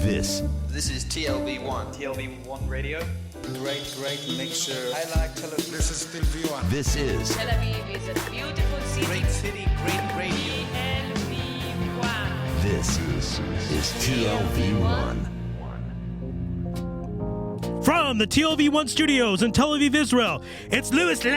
This is TLV1. TLV1 Radio. Great mixture. I like Tel Aviv. This is still V1. This is Tel Aviv is a beautiful city. Great city, great radio. TLV1. This is TLV1. From the TLV1 studios in Tel Aviv, Israel, it's Louis Live!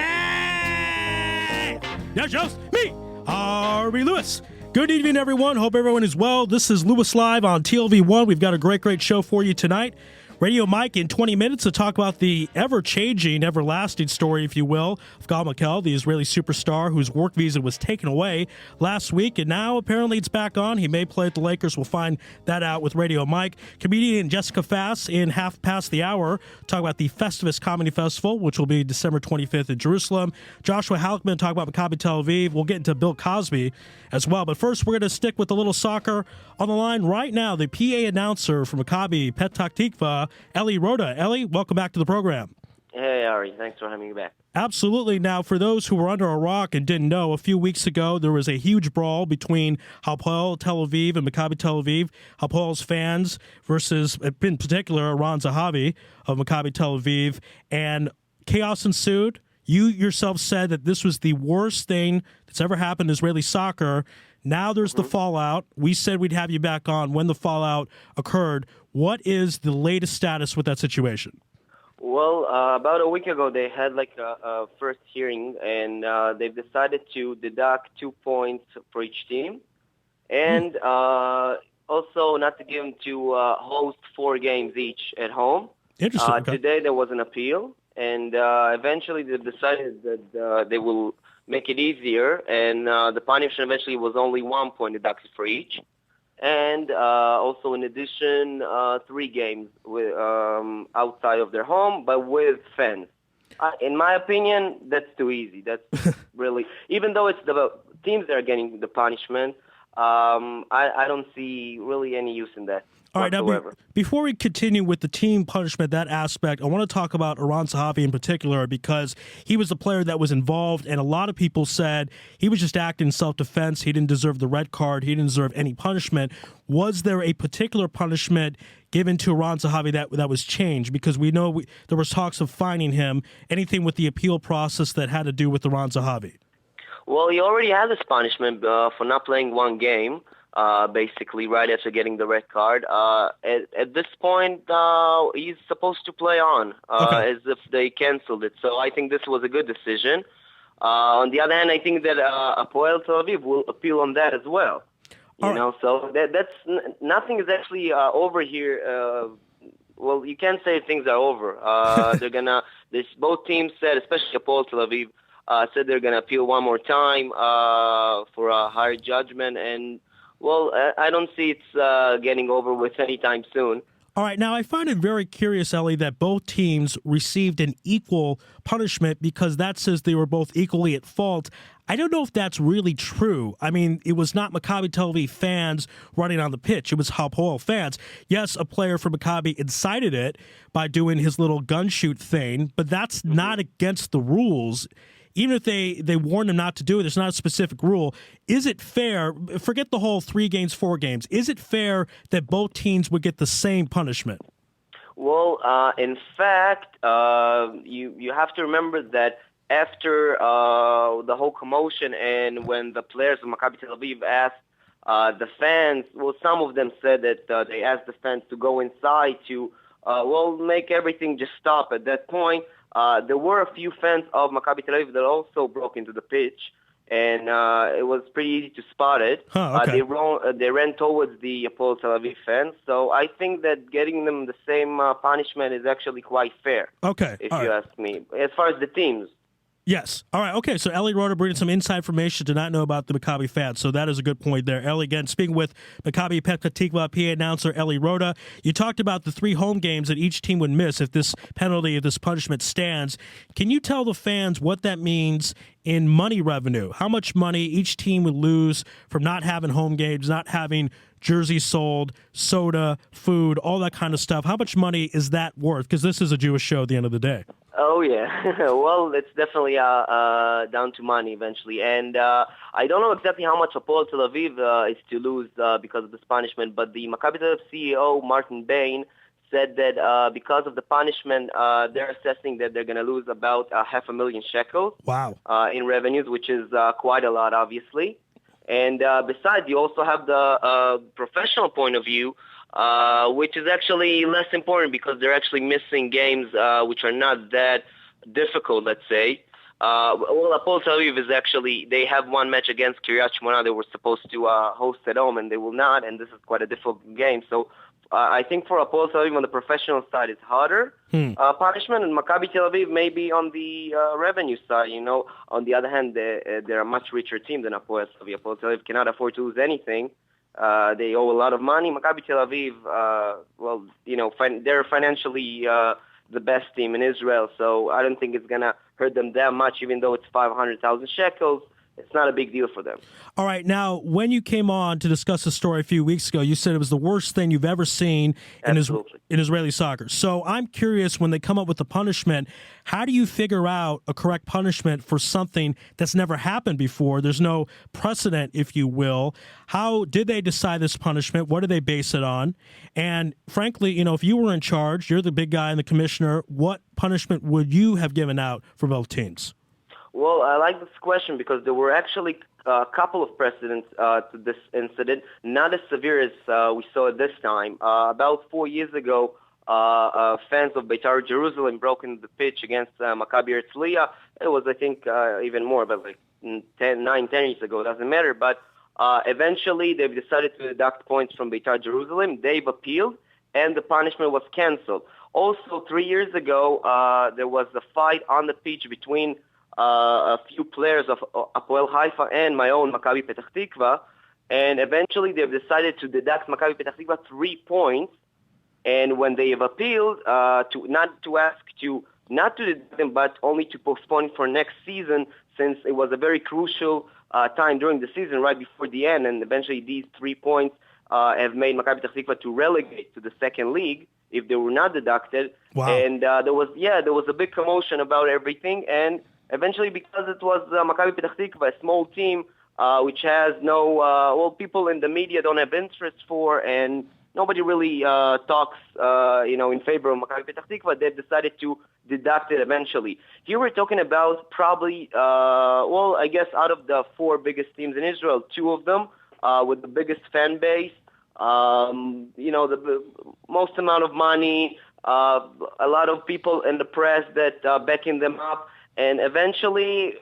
That's just me, Ari Louis. Good evening, everyone. Hope everyone is well. This is Louis Live on TLV1. We've got a great show for you tonight. Radio Mike in 20 minutes to talk about the ever-changing, everlasting story, if you will, of Gal Makkel, the Israeli superstar whose work visa was taken away last week, and now apparently it's back on. He may play at the Lakers. We'll find that out with Radio Mike. Comedian Jessica Fass in half past the hour talk about the Festivus Comedy Festival, which will be December 25th in Jerusalem. Joshua Halickman talk about Maccabi Tel Aviv. We'll get into Bill Cosby as well. But first, we're going to stick with a little soccer. On the line right now, the PA announcer for Maccabi Petah Tikva, Ari Roda. Eli, welcome back to the program. Hey, Ari. Thanks for having me back. Absolutely. Now, for those who were under a rock and didn't know, a few weeks ago, there was a huge brawl between Hapoel Tel Aviv and Maccabi Tel Aviv. Hapoel's fans versus, in particular, Ron Zahavi of Maccabi Tel Aviv. And chaos ensued. You yourself said that this was the worst thing that's ever happened in Israeli soccer. Now there's the fallout. We said we'd have you back on when the fallout occurred. What is the latest status with that situation? Well, about a week ago, they had like a first hearing, and they've decided to deduct 2 points for each team, and also not to give them to host 4 games each at home. Interesting. Okay. Today there was an appeal, and eventually they decided that they will make it easier, and the punishment eventually was only 1 point deducted for each. And also, in addition, 3 games with, outside of their home, but with fans. In my opinion, that's too easy. That's really, even though it's the teams that are getting the punishment, I don't see really any use in that. All right, now, before we continue with the team punishment, that aspect, I want to talk about Ron Zahavi in particular because he was the player that was involved, and a lot of people said he was just acting in self-defense. He didn't deserve the red card. He didn't deserve any punishment. Was there a particular punishment given to Ron Zahavi that was changed? Because we know there was talks of fining him, anything with the appeal process that had to do with the Ron Zahavi. Well, he already had this punishment for not playing 1 game. Basically, right after getting the red card. At this point, he's supposed to play on as if they canceled it. So I think this was a good decision. On the other hand, I think that Hapoel Tel Aviv will appeal on that as well. You know, so that's nothing is actually over here. Well, you can't say things are over. They're gonna. Both teams said, especially Hapoel Tel Aviv, said they're gonna appeal one more time for a higher judgment and. Well, I don't see it's getting over with anytime soon. All right. Now, I find it very curious, Ellie, that both teams received an equal punishment because that says they were both equally at fault. I don't know if that's really true. I mean, it was not Maccabi Tel Aviv fans running on the pitch. It was Hapoel fans. Yes, a player from Maccabi incited it by doing his little gun shoot thing, but that's not against the rules. Even if they warn them not to do it, there's not a specific rule. Is it fair, forget the whole 3 games, 4 games, is it fair that both teams would get the same punishment? Well, in fact, you have to remember that after the whole commotion and when the players of Maccabi Tel Aviv asked the fans, well, some of them said that they asked the fans to go inside to, make everything just stop at that point. There were a few fans of Maccabi Tel Aviv that also broke into the pitch, and it was pretty easy to spot it. Okay. They ran towards the Hapoel Tel Aviv fans, so I think that getting them the same punishment is actually quite fair. Okay, if you ask me, as far as the teams. Yes. All right. Okay. So Eli Roda bringing some inside information to not know about the Maccabi fans. So that is a good point there. Eli, again, speaking with Maccabi Petah Tikva PA announcer Eli Roda. You talked about the 3 home games that each team would miss if this penalty, if this punishment stands. Can you tell the fans what that means in money revenue? How much money each team would lose from not having home games, not having jerseys sold, soda, food, all that kind of stuff? How much money is that worth? Because this is a Jewish show at the end of the day. Oh yeah, well, it's definitely down to money eventually, and I don't know exactly how much Hapoel Tel Aviv is to lose because of this punishment. But the Maccabi Tel Aviv CEO Martin Bain said that because of the punishment, they're assessing that they're going to lose about 500,000 shekels. Wow. In revenues, which is quite a lot, obviously. And besides, you also have the professional point of view, which is actually less important because they're actually missing games which are not that difficult, let's say. Well, Hapoel Tel Aviv is actually, they have one match against Kiryat Shmona they were supposed to host at home, and they will not, and this is quite a difficult game. So I think for Hapoel Tel Aviv on the professional side, it's harder punishment, and Maccabi Tel Aviv maybe on the revenue side. On the other hand, they're a much richer team than Hapoel Tel Aviv. Hapoel Tel Aviv cannot afford to lose anything. They owe a lot of money. Maccabi Tel Aviv, they're financially the best team in Israel, so I don't think it's going to hurt them that much, even though it's 500,000 shekels. It's not a big deal for them. All right. Now, when you came on to discuss the story a few weeks ago, you said it was the worst thing you've ever seen in Israeli soccer. So I'm curious, when they come up with the punishment, how do you figure out a correct punishment for something that's never happened before? There's no precedent, if you will. How did they decide this punishment? What do they base it on? And frankly, if you were in charge, you're the big guy and the commissioner, what punishment would you have given out for both teams? Well, I like this question because there were actually a couple of precedents to this incident, not as severe as we saw at this time. About 4 years ago, fans of Beitar Jerusalem broke into the pitch against Maccabi Herzliya. It was, I think, even more, but like 10 years ago. It doesn't matter. But eventually, they've decided to deduct points from Beitar Jerusalem. They've appealed, and the punishment was canceled. Also, 3 years ago, there was a fight on the pitch between a few players of Hapoel Haifa and my own Maccabi Petach Tikva, and eventually they've decided to deduct Maccabi Petach Tikva 3 points. And when they have appealed, not to deduct them, but only to postpone for next season, since it was a very crucial time during the season, right before the end, and eventually these 3 points have made Maccabi Petach Tikva to relegate to the second league if they were not deducted. Wow. And there was a big commotion about everything, and eventually, because it was Maccabi Petach Tikva, a small team which has no, people in the media don't have interest for, and nobody really talks, in favor of Maccabi Petach Tikva, they've decided to deduct it eventually. Here we're talking about probably, I guess out of the 4 biggest teams in Israel, 2 of them with the biggest fan base, the most amount of money, a lot of people in the press that backing them up. And eventually,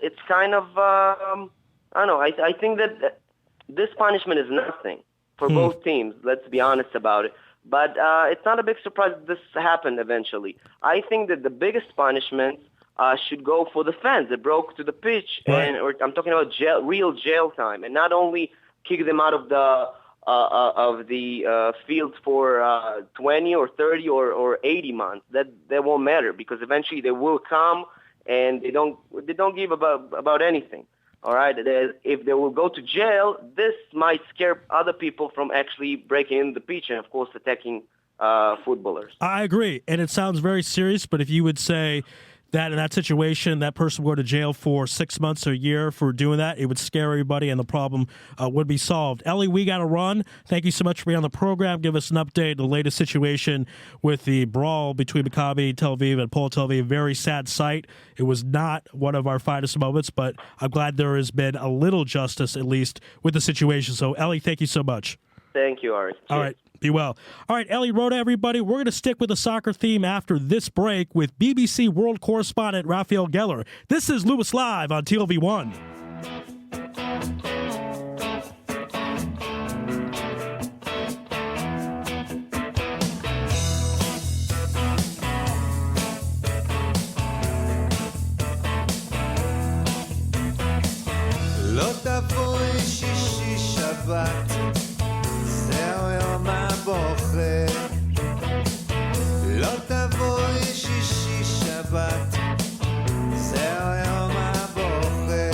it's kind of, I don't know, I think that this punishment is nothing for both teams, let's be honest about it. But it's not a big surprise that this happened eventually. I think that the biggest punishment should go for the fans that broke to the pitch, right. or I'm talking about real jail time, and not only kick them out of the field for 20 or 30 or 80 months. That won't matter, because eventually they will come, and they don't give about anything. All right, if they will go to jail, this might scare other people from actually breaking in the pitch and, of course, attacking footballers. I agree, and it sounds very serious, but if you would say that in that situation, that person would go to jail for 6 months or a year for doing that, it would scare everybody, and the problem would be solved. Ellie, we got to run. Thank you so much for being on the program. Give us an update, the latest situation with the brawl between Maccabi Tel Aviv and Hapoel Tel Aviv. Very sad sight. It was not one of our finest moments, but I'm glad there has been a little justice, at least, with the situation. So, Ellie, thank you so much. Thank you, Ari. All right. Be well. All right, Ellie, Roda, everybody. We're going to stick with the soccer theme after this break with BBC World Correspondent Raphael Geller. This is Louis Live on TLV1. לא תבואי שישי שבת, זהו יום הבוחר. לא תבואי שישי שבת, זהו יום הבוחר.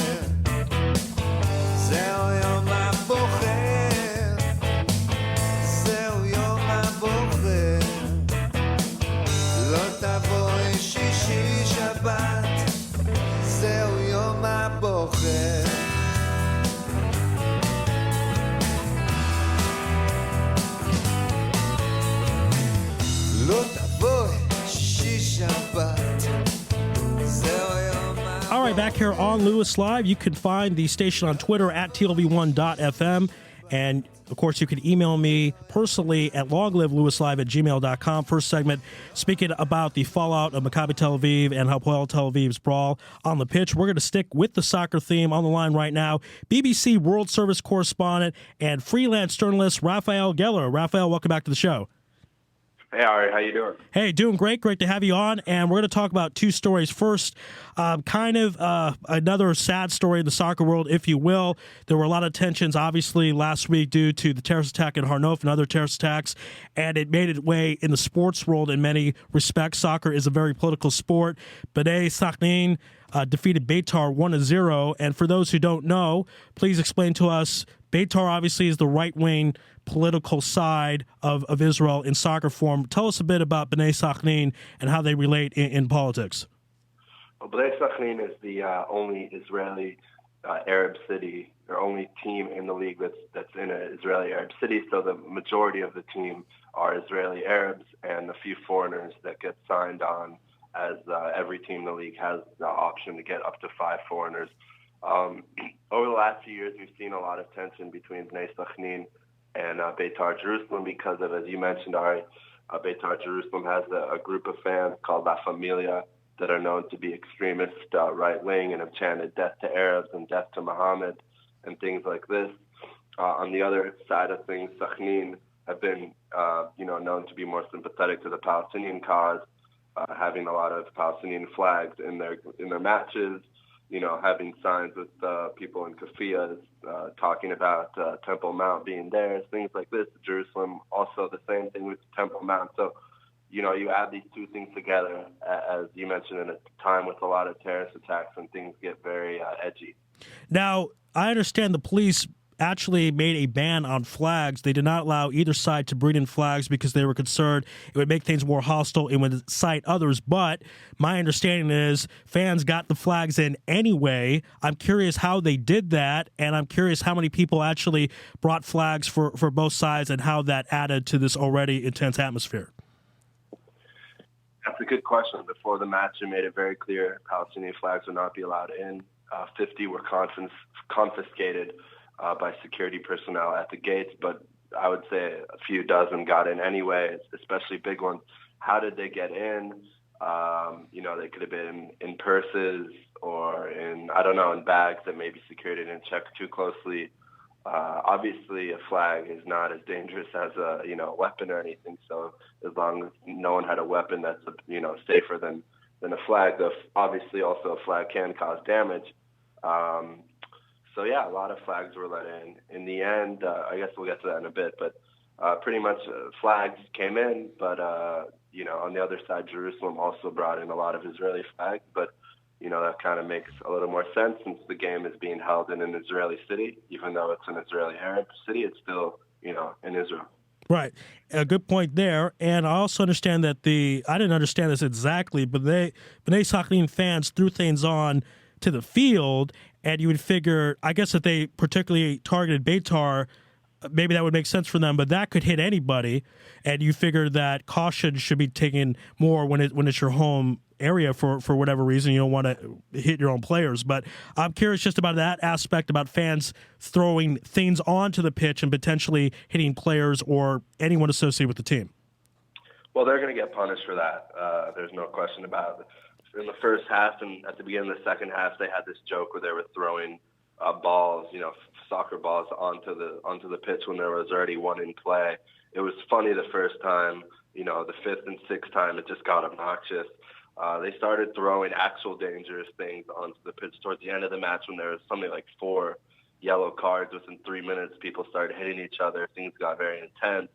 back here on Louis Live. You can find the station on Twitter at TLV1.fm. And, of course, you can email me personally at longlivelouislive@gmail.com. First segment, speaking about the fallout of Maccabi Tel Aviv and Hapoel Tel Aviv's brawl on the pitch. We're going to stick with the soccer theme. On the line right now, BBC World Service correspondent and freelance journalist Raphael Geller. Raphael, welcome back to the show. Hey, Ari, how you doing? Hey, doing great. Great to have you on. And we're going to talk about two stories. First, another sad story in the soccer world, if you will. There were a lot of tensions, obviously, last week due to the terrorist attack in Harnof and other terrorist attacks, and it made its way in the sports world in many respects. Soccer is a very political sport. Bnei Sachin defeated Beitar 1-0. And for those who don't know, please explain to us, Beitar obviously is the right-wing political side of Israel in soccer form. Tell us a bit about Bnei Sachin and how they relate in politics. Well, Bnei Sachin is the only Israeli Arab city, or only team in the league that's in an Israeli Arab city. So the majority of the team are Israeli Arabs and a few foreigners that get signed on, as every team in the league has the option to get up to 5 foreigners. Over the last few years, we've seen a lot of tension between Bnei Sachin and Beitar Jerusalem because of, as you mentioned, Ari, Beitar Jerusalem has a group of fans called La Familia that are known to be extremist right-wing and have chanted death to Arabs and death to Muhammad and things like this. On the other side of things, Sachin have been, known to be more sympathetic to the Palestinian cause, having a lot of Palestinian flags in their matches, having signs with people in keffiyehs talking about Temple Mount being theirs, things like this. Jerusalem, also the same thing with Temple Mount. So, you add these two things together, as you mentioned, in a time with a lot of terrorist attacks and things get very edgy. Now, I understand the police actually made a ban on flags. They did not allow either side to bring in flags because they were concerned it would make things more hostile and would incite others. But my understanding is fans got the flags in anyway. I'm curious how they did that, and I'm curious how many people actually brought flags for both sides and how that added to this already intense atmosphere. That's a good question. Before the match, it made it very clear Palestinian flags would not be allowed in. 50 were confiscated by security personnel at the gates, but I would say a few dozen got in anyway, especially big ones. How did they get in? They could have been in purses or in bags that maybe security didn't check too closely. Obviously, a flag is not as dangerous as a weapon or anything. So as long as no one had a weapon that's safer than a flag, obviously also a flag can cause damage. So yeah, a lot of flags were let in. In the end, I guess we'll get to that in a bit, but pretty much flags came in. But on the other side, Jerusalem also brought in a lot of Israeli flags. But that kind of makes a little more sense since the game is being held in an Israeli city, even though it's an Israeli Arab city. It's still in Israel. Right. A good point there. And I also understand that I didn't understand this exactly, but Bnei Sachin fans threw things on to the field, and you would figure, I guess if they particularly targeted Beitar, maybe that would make sense for them, but that could hit anybody, and you figure that caution should be taken more when it's your home area for whatever reason. You don't want to hit your own players. But I'm curious just about that aspect, about fans throwing things onto the pitch and potentially hitting players or anyone associated with the team. Well, they're going to get punished for that. There's no question about it. In the first half and at the beginning of the second half, they had this joke where they were throwing balls, soccer balls onto the pitch when there was already one in play. It was funny the first time. The fifth and sixth time, it just got obnoxious. They started throwing actual dangerous things onto the pitch towards the end of the match when there was something like 4 yellow cards within 3 minutes. People started hitting each other. Things got very intense.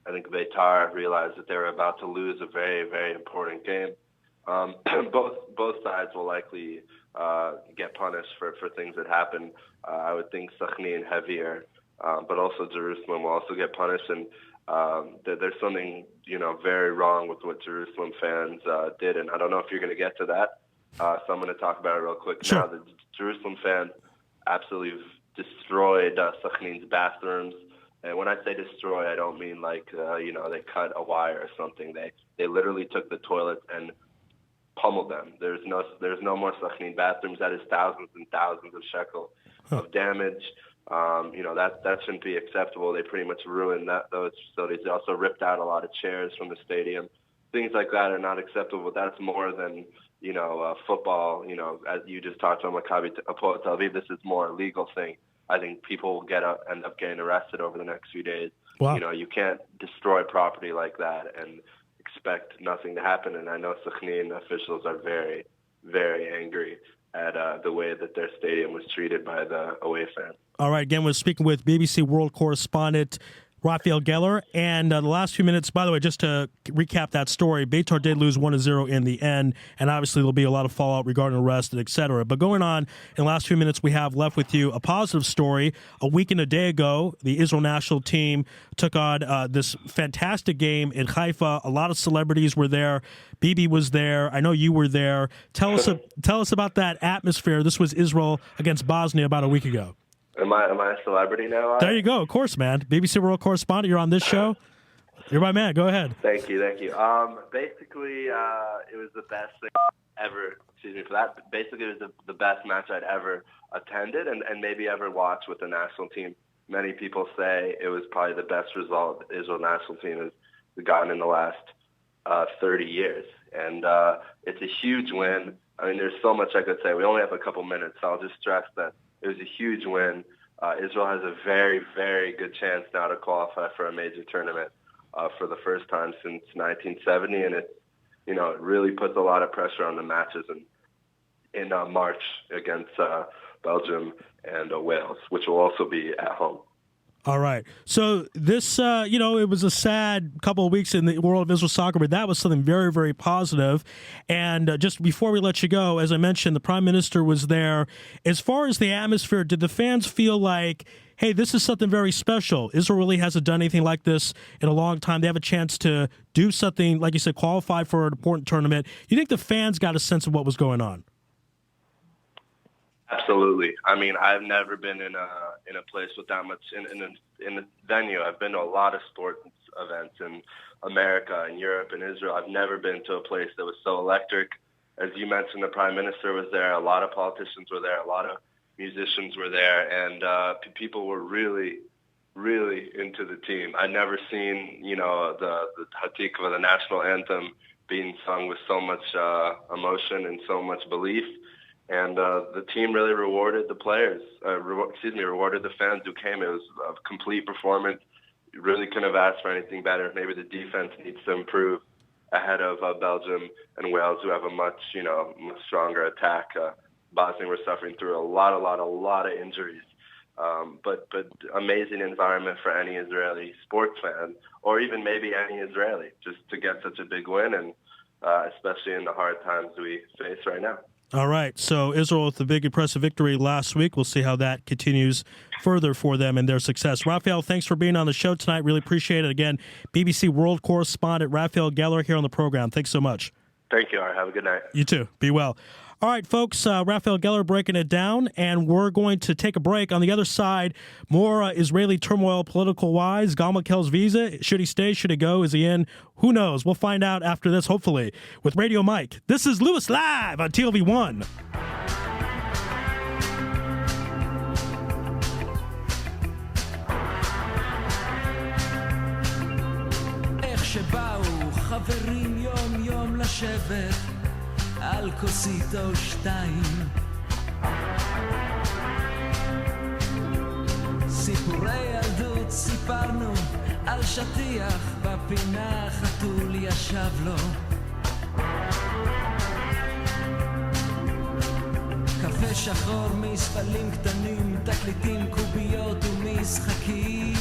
I think Beitar realized that they were about to lose a very, very important game. Both sides will likely get punished for things that happen. I would think Sachin heavier, but also Jerusalem will also get punished. And there's something very wrong with what Jerusalem fans did, and I don't know if you're going to get to that. So I'm going to talk about it real quick Sure. now. The Jerusalem fans absolutely destroyed Sachin's bathrooms. And when I say destroy, I don't mean like they cut a wire or something. They literally took the toilets and pummeled them. There's no more Sachin bathrooms. That is thousands and thousands of shekel of damage. That shouldn't be acceptable. They pretty much ruined those facilities. They also ripped out a lot of chairs from the stadium. Things like that are not acceptable. That's more than football. As you just talked about Maccabi Tel Aviv, this is more a legal thing. I think people will end up getting arrested over the next few days. Wow. You can't destroy property like that and expect nothing to happen. And I know Sachin officials are very, very angry at the way that their stadium was treated by the away fans. All right, again, we're speaking with BBC World Correspondent Raphael Geller. And the last few minutes, by the way, just to recap that story, Beitar did lose 1-0 in the end, and obviously there'll be a lot of fallout regarding arrest and et cetera. But going on, in the last few minutes we have left with you a positive story. A week and a day ago, the Israel national team took on this fantastic game in Haifa. A lot of celebrities were there. Bibi was there. I know you were there. Tell us about that atmosphere. This was Israel against Bosnia about a week ago. Am I a celebrity now? There you go. Of course, man. BBC World Correspondent. You're on this show. You're my man. Go ahead. Thank you. Basically, it was the best thing ever. Excuse me for that. Basically, it was the best match I'd ever attended and maybe ever watched with the national team. Many people say it was probably the best result the Israel national team has gotten in the last 30 years. And it's a huge win. I mean, there's so much I could say. We only have a couple minutes, so I'll just stress that it was a huge win. Israel has a very, very good chance now to qualify for a major tournament for the first time since 1970, and it really puts a lot of pressure on the matches in March against Belgium and Wales, which will also be at home. All right. So this, it was a sad couple of weeks in the world of Israel soccer, but that was something very, very positive. And just before we let you go, as I mentioned, the Prime Minister was there. As far as the atmosphere, did the fans feel like, hey, this is something very special? Israel really hasn't done anything like this in a long time. They have a chance to do something, like you said, qualify for an important tournament. You think the fans got a sense of what was going on? Absolutely. I mean, I've never been in a place with that much in a venue. I've been to a lot of sports events in America and Europe and Israel. I've never been to a place that was so electric. As you mentioned, the Prime Minister was there. A lot of politicians were there. A lot of musicians were there, and people were really, really into the team. I'd never seen, the Hatikva, the national anthem, being sung with so much emotion and so much belief. And the team really rewarded the players, rewarded the fans who came. It was a complete performance. You really couldn't have asked for anything better. Maybe the defense needs to improve ahead of Belgium and Wales, who have a much stronger attack. Bosnia were suffering through a lot of injuries. But amazing environment for any Israeli sports fan, or even maybe any Israeli, just to get such a big win, and especially in the hard times we face right now. All right, so Israel with the big impressive victory last week. We'll see how that continues further for them and their success. Raphael, thanks for being on the show tonight. Really appreciate it. Again, BBC World Correspondent Raphael Geller here on the program. Thanks so much. Thank you, Ari. Have a good night. You too. Be well. All right, folks, Raphael Geller breaking it down, and we're going to take a break. On the other side, more Israeli turmoil political-wise. Galmakel's visa, should he stay, should he go, is he in? Who knows? We'll find out after this, hopefully, with Radio Mike. This is Louis Live on TLV1. איך שבאו חברים יום יום לשבת על כוסית או שתיים, סיפורי ילדות סיפרנו על שטיח בפינה חתול ישב לו, קפה שחור מספלים קטנים, תקליטים, קוביות ומשחקים.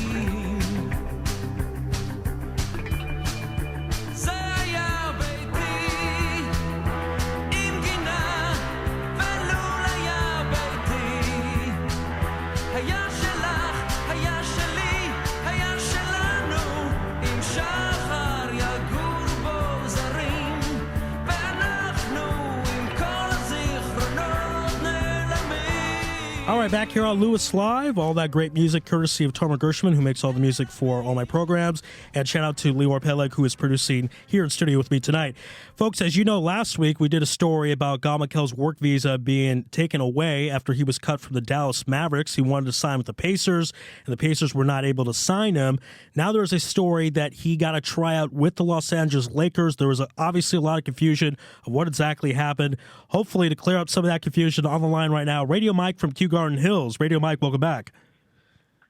All right, back here on Louis Live. All that great music courtesy of Tomer Gershman, who makes all the music for all my programs. And shout out to Lior Peleg, who is producing here in studio with me tonight. Folks, as you know, last week we did a story about Gal Mikel's work visa being taken away after he was cut from the Dallas Mavericks. He wanted to sign with the Pacers, and the Pacers were not able to sign him. Now there's a story that he got a tryout with the Los Angeles Lakers. There was obviously a lot of confusion of what exactly happened. Hopefully, to clear up some of that confusion, on the line right now, Radio Mike from Kew Garden Hills. Radio Mike, welcome back.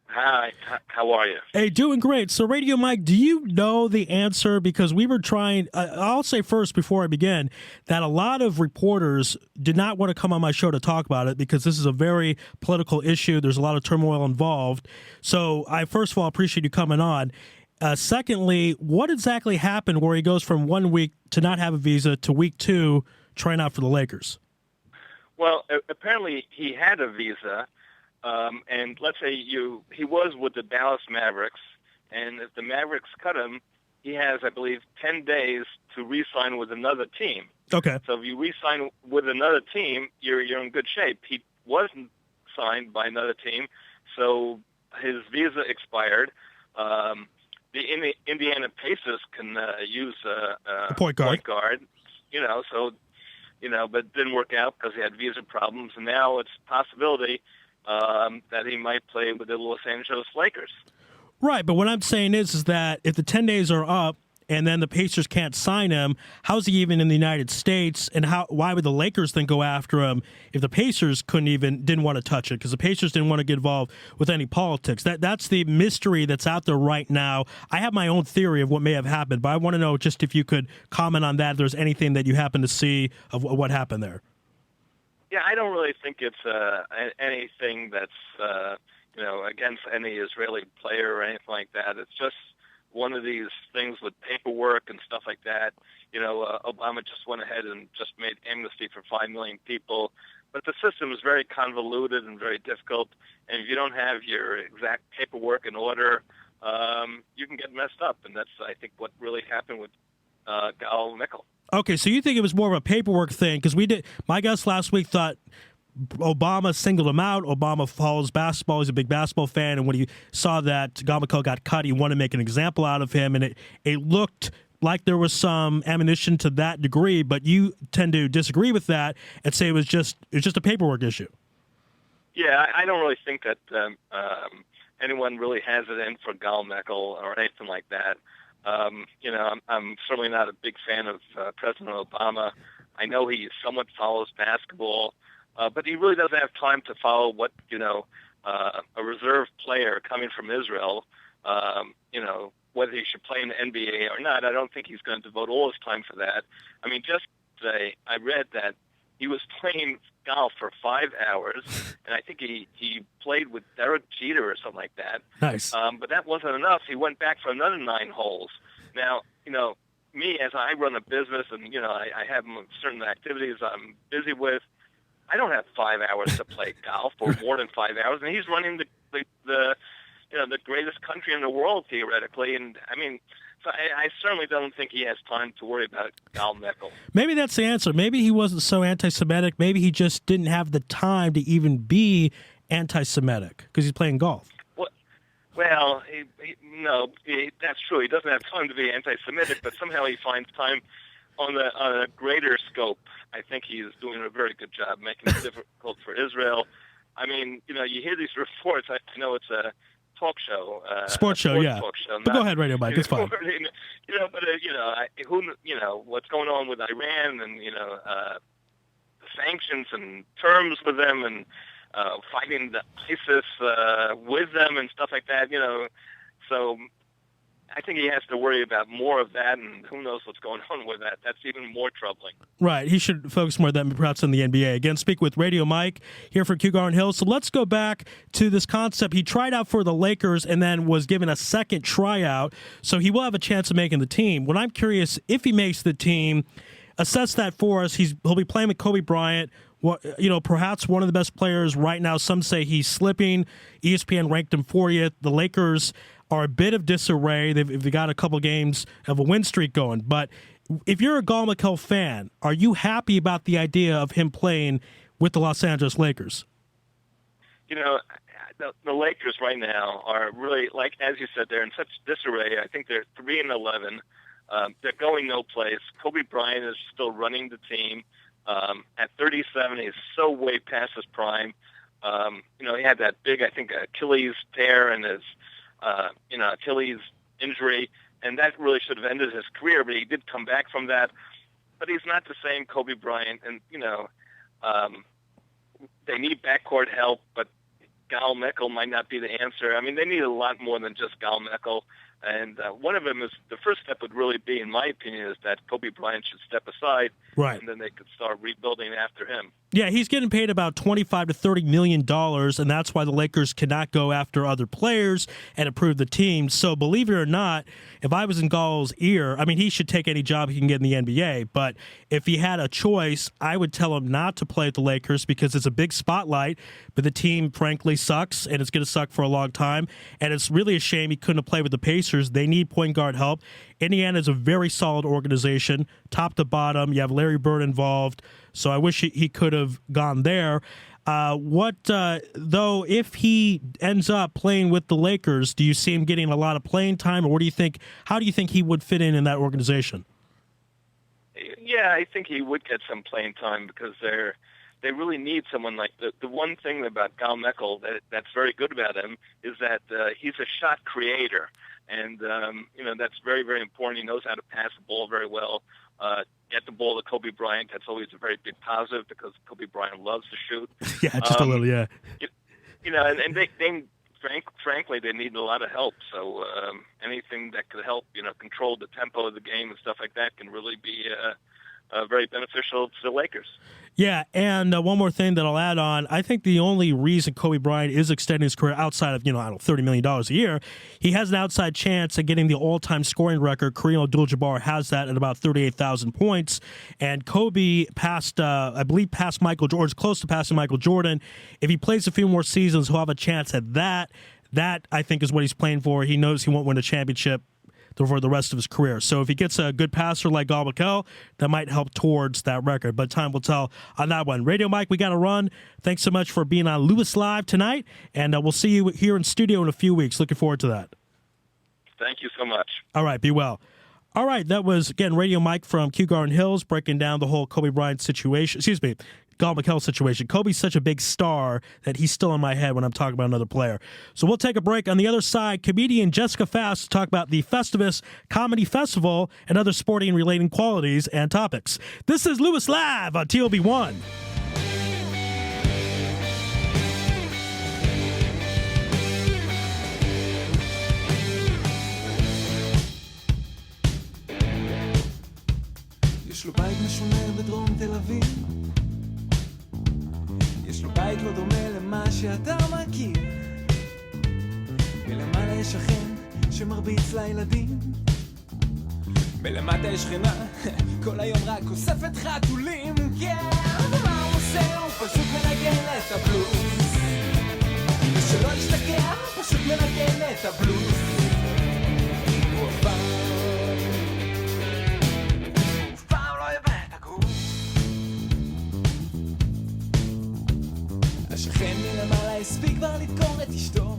Hi, how are you? Hey, doing great. So, Radio Mike, do you know the answer? Because we were trying, I'll say first before I begin, that a lot of reporters did not want to come on my show to talk about it because this is a very political issue. There's a lot of turmoil involved. So, I first of all appreciate you coming on. Secondly, what exactly happened where he goes from 1 week to not have a visa to week 2 trying out for the Lakers? Well, apparently he had a visa, and let's say he was with the Dallas Mavericks, and if the Mavericks cut him, he has, I believe, 10 days to re-sign with another team. Okay. So if you re-sign with another team, you're in good shape. He wasn't signed by another team, so his visa expired. The Indiana Pacers can use a point guard. But it didn't work out because he had visa problems, and now it's a possibility that he might play with the Los Angeles Lakers. Right, but what I'm saying is that if the 10 days are up and then the Pacers can't sign him, how's he even in the United States, and why would the Lakers then go after him if the Pacers didn't want to touch it? Because the Pacers didn't want to get involved with any politics. That's the mystery that's out there right now. I have my own theory of what may have happened, but I want to know just if you could comment on that, if there's anything that you happen to see of what happened there. Yeah, I don't really think it's anything that's against any Israeli player or anything like that. It's just one of these things with paperwork and stuff like that. Obama just went ahead and just made amnesty for 5 million people. But the system is very convoluted and very difficult. And if you don't have your exact paperwork in order, you can get messed up. And that's, I think, what really happened with Gal Mikel. Okay, so you think it was more of a paperwork thing? Because my guest last week thought Obama singled him out. Obama follows basketball. He's a big basketball fan. And when he saw that Gal Mikel got cut, he wanted to make an example out of him. And it looked like there was some ammunition to that degree. But you tend to disagree with that and say it was just a paperwork issue. Yeah, I don't really think that anyone really has it in for Gal Mikel or anything like that. I'm certainly not a big fan of President Obama. I know he somewhat follows basketball. But he really doesn't have time to follow what, a reserve player coming from Israel, whether he should play in the NBA or not. I don't think he's going to devote all his time for that. I mean, just today I read that he was playing golf for 5 hours, and I think he played with Derek Jeter or something like that. Nice. But that wasn't enough. He went back for another 9 holes. Now, me, as I run a business and, I have certain activities I'm busy with, I don't have 5 hours to play golf, or more than 5 hours, and he's running the greatest country in the world theoretically. And I mean, so I certainly don't think he has time to worry about Gal Mikel. Maybe that's the answer. Maybe he wasn't so anti-Semitic. Maybe he just didn't have the time to even be anti-Semitic because he's playing golf. Well, that's true. He doesn't have time to be anti-Semitic, but somehow he finds time on a greater scope. I think he is doing a very good job making it difficult for Israel. I mean, you hear these reports. I know it's a talk show, sports show, yeah. Talk show, but go ahead, Radio Mike. It's fine. What's going on with Iran and sanctions and terms with them and fighting the ISIS with them and stuff like that. So I think he has to worry about more of that, and who knows what's going on with that. That's even more troubling. Right. He should focus more than perhaps on the NBA. Again, speak with Radio Mike here from Kew Garden Hills. So let's go back to this concept. He tried out for the Lakers and then was given a second tryout, so he will have a chance of making the team. What I'm curious, if he makes the team, assess that for us. He'll be playing with Kobe Bryant. Perhaps one of the best players right now. Some say he's slipping. ESPN ranked him 40th. The Lakers are a bit of disarray. They've got a couple games of a win streak going. But if you're a Gal Mikel fan, are you happy about the idea of him playing with the Los Angeles Lakers? the Lakers right now are really, like as you said, they're in such disarray. I think they're 3-11. They're going no place. Kobe Bryant is still running the team. At 37, he's so way past his prime. He had that big, I think, Achilles tear and his, Achilles injury, and that really should have ended his career. But he did come back from that. But he's not the same Kobe Bryant, and they need backcourt help, but Gal Meckel might not be the answer. I mean, they need a lot more than just Gal Meckel. And one of them is, the first step would really be, in my opinion, is that Kobe Bryant should step aside, right, and then they could start rebuilding after him. Yeah, he's getting paid about $25 to $30 million, and that's why the Lakers cannot go after other players and improve the team. So believe it or not, if I was in Gall's ear, I mean, he should take any job he can get in the NBA, but if he had a choice, I would tell him not to play at the Lakers because it's a big spotlight, but the team, frankly, sucks, and it's going to suck for a long time, and it's really a shame he couldn't have played with the Pacers. They need point guard help. Indiana is a very solid organization, top to bottom. You have Larry Bird involved, so I wish he could have gone there. Though, if he ends up playing with the Lakers, do you see him getting a lot of playing time, or what do you think? How do you think he would fit in that organization? Yeah, I think he would get some playing time because they really need someone like the one thing about Gal Meckel that's very good about him is that he's a shot creator. And, that's very, very important. He knows how to pass the ball very well. Get the ball to Kobe Bryant. That's always a very big positive because Kobe Bryant loves to shoot. Yeah, just a little, yeah. And they frankly, they need a lot of help. So anything that could help, control the tempo of the game and stuff like that can really be very beneficial to the Lakers. Yeah, and one more thing that I'll add on. I think the only reason Kobe Bryant is extending his career outside of, $30 million a year, he has an outside chance at getting the all-time scoring record. Kareem Abdul-Jabbar has that at about 38,000 points. And Kobe passed Michael Jordan, close to passing Michael Jordan. If he plays a few more seasons, he'll have a chance at that. That, I think, is what he's playing for. He knows he won't win a championship for the rest of his career. So if he gets a good passer like Gal Meckel, that might help towards that record. But time will tell on that one. Radio Mike, we got to run. Thanks so much for being on Louis Live tonight, and we'll see you here in studio in a few weeks. Looking forward to that. Thank you so much. All right, be well. All right, that was, again, Radio Mike from Kew Garden Hills breaking down the whole Kobe Bryant situation. Gal Meckel situation. Kobe's such a big star that he's still in my head when I'm talking about another player. So we'll take a break. On the other side, comedian Jessica Fast will talk about the Festivus Comedy Festival and other sporting and relating qualities and topics. This is Louis Live on TLB1. יש לו בית משונה בדרום תל אביב, יש לו בית לא דומה למה שאתה מכיר, ולמעלה יש שכן שמרביץ לילדים, ולמטה יש שכנה כל היום רק אוספת חתולים, כן, ומה הוא עושה? הוא פשוט מנגן את הבלוז, ושלא ישתגע, פשוט מנגן את הבלוז, הוא אף פעם לא יבא את הגרוז. השכן מלמעלה הספיק כבר לדקור את אשתו,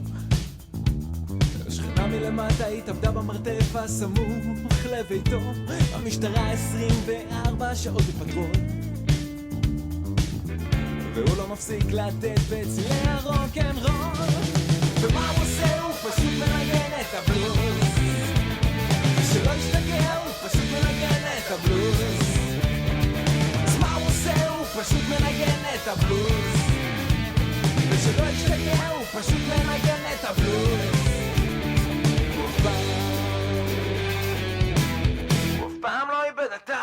השכנה מלמטה התעבדה במרתף הסמוך לביתו, המשטרה 24 שעות בפטרול, והוא לא מפסיק לתת בצלילי הרוק'נ'רול, ומה הוא עושה? הוא פשוט מנגן את הבלוז, שלא ישתגע, הוא פשוט מנגן את הבלוז, אז מה הוא עושה? הוא פשוט מנגן את הבלוז, ושלא ישתגע, הוא פשוט מנגן את הבלוז, הוא אף פעם לא איבד את הגרוב.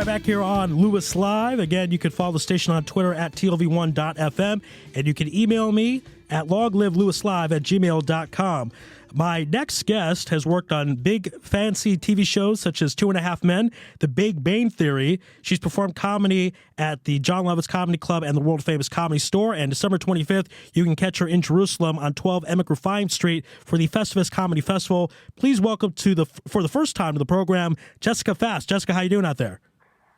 right, back here on Louis Live. Again, you can follow the station on Twitter at TLV1.fm, and you can email me at loglivelouislive@gmail.com. My next guest has worked on big, fancy TV shows such as 2.5 Men, The Big Bang Theory. She's performed comedy at the John Lovitz Comedy Club and the world-famous Comedy Store. And December 25th, you can catch her in Jerusalem on 12 Emmett Rufine Street for the Festivus Comedy Festival. Please welcome for the first time to the program, Jessica Fast. Jessica, how you doing out there?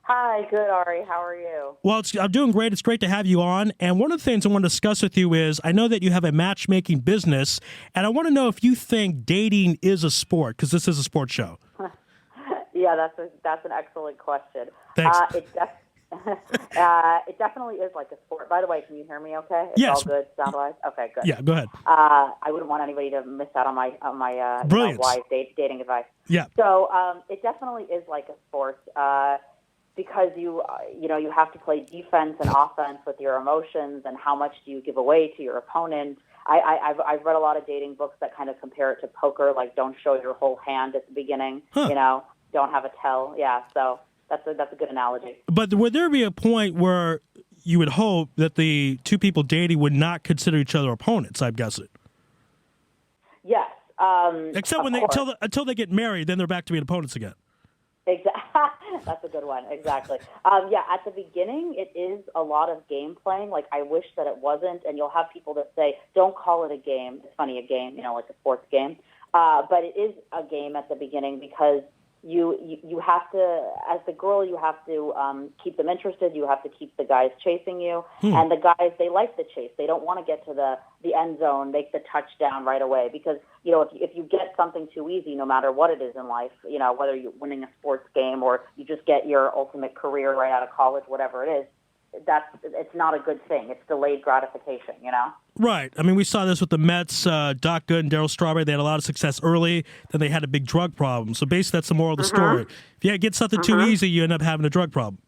Hi, good, Ari. How are you? Well, I'm doing great. It's great to have you on. And one of the things I want to discuss with you is I know that you have a matchmaking business, and I want to know if you think dating is a sport, because this is a sports show. Yeah, that's an excellent question. Thanks. It definitely is like a sport. By the way, can you hear me okay? It's Yes. all good sound-wise? Okay, good. Yeah, go ahead. I wouldn't want anybody to miss out on my Brilliance. wise dating advice. Yeah. So it definitely is like a sport. Because you have to play defense and offense with your emotions, and how much do you give away to your opponent. I've read a lot of dating books that kind of compare it to poker, like don't show your whole hand at the beginning, don't have a tell. Yeah, so that's a good analogy. But would there be a point where you would hope that the two people dating would not consider each other opponents, I'm guessing? Yes. Except when until they get married, then they're back to being opponents again. Exactly. That's a good one. Exactly. At the beginning, it is a lot of game playing. Like, I wish that it wasn't. And you'll have people that say, don't call it a game. It's funny, a game, like a sports game. But it is a game at the beginning because you have to, as the girl, you have to keep them interested. You have to keep the guys chasing you. And the guys, they like the chase. They don't want to get to the end zone, make the touchdown right away. Because, if you get something too easy, no matter what it is in life, whether you're winning a sports game or you just get your ultimate career right out of college, whatever it is, it's not a good thing. It's delayed gratification, Right. I mean, we saw this with the Mets, Doc Good and Darryl Strawberry. They had a lot of success early, then they had a big drug problem. So basically, that's the moral of the story. If you get something too easy, you end up having a drug problem.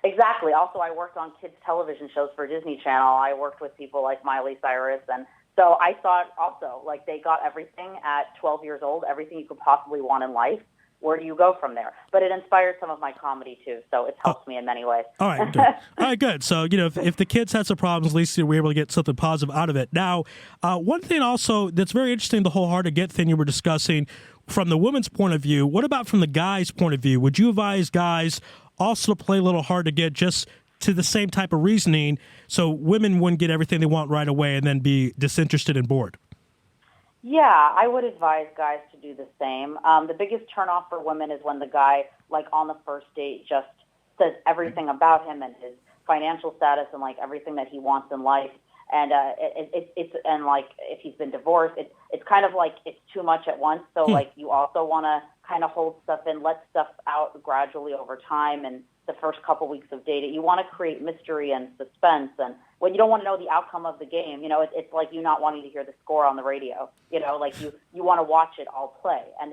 Exactly. Also, I worked on kids' television shows for Disney Channel. I worked with people like Miley Cyrus, and so I saw it also. Like, they got everything at 12 years old, everything you could possibly want in life. Where do you go from there? But it inspires some of my comedy, too, so it helps me in many ways. All right, good. All right, good. So, if the kids had some problems, at least we're able to get something positive out of it. Now, one thing also that's very interesting, the whole hard to get thing you were discussing, from the women's point of view, what about from the guy's point of view? Would you advise guys also to play a little hard to get, just to the same type of reasoning, so women wouldn't get everything they want right away and then be disinterested and bored? Yeah, I would advise guys to do the same. The biggest turnoff for women is when the guy, like on the first date, just says everything about him and his financial status and like everything that he wants in life. And it's like if he's been divorced, it's kind of like it's too much at once. So like you also want to kind of hold stuff in, let stuff out gradually over time. And the first couple weeks of dating, you want to create mystery and suspense. And when you don't want to know the outcome of the game, it's like you not wanting to hear the score on the radio. Like you want to watch it all play and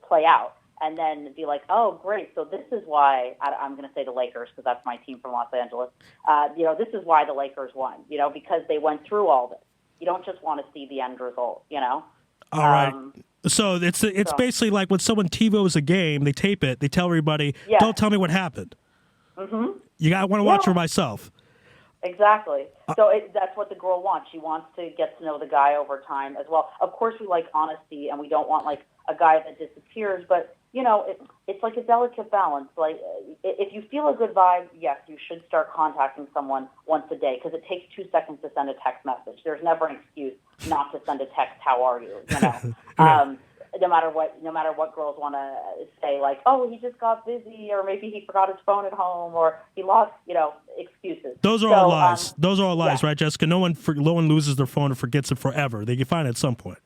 play out. And then be like, oh, great, so this is why, I'm going to say the Lakers because that's my team from Los Angeles. This is why the Lakers won, because they went through all this. You don't just want to see the end result, All right. So it's basically like when someone TiVos a game, they tape it, they tell everybody, don't tell me what happened. Mm-hmm. I want to watch for myself. Exactly. So that's what the girl wants. She wants to get to know the guy over time as well. Of course, we like honesty, and we don't want like a guy that disappears, but it's like a delicate balance. Like, if you feel a good vibe, yes, you should start contacting someone once a day because it takes 2 seconds to send a text message. There's never an excuse not to send a text. How are you? Right. No matter what girls want to say, like, oh, he just got busy, or maybe he forgot his phone at home, or he lost, excuses. Those are all lies. Those are all lies, right, Jessica? No one loses their phone and forgets it forever. They can find it at some point.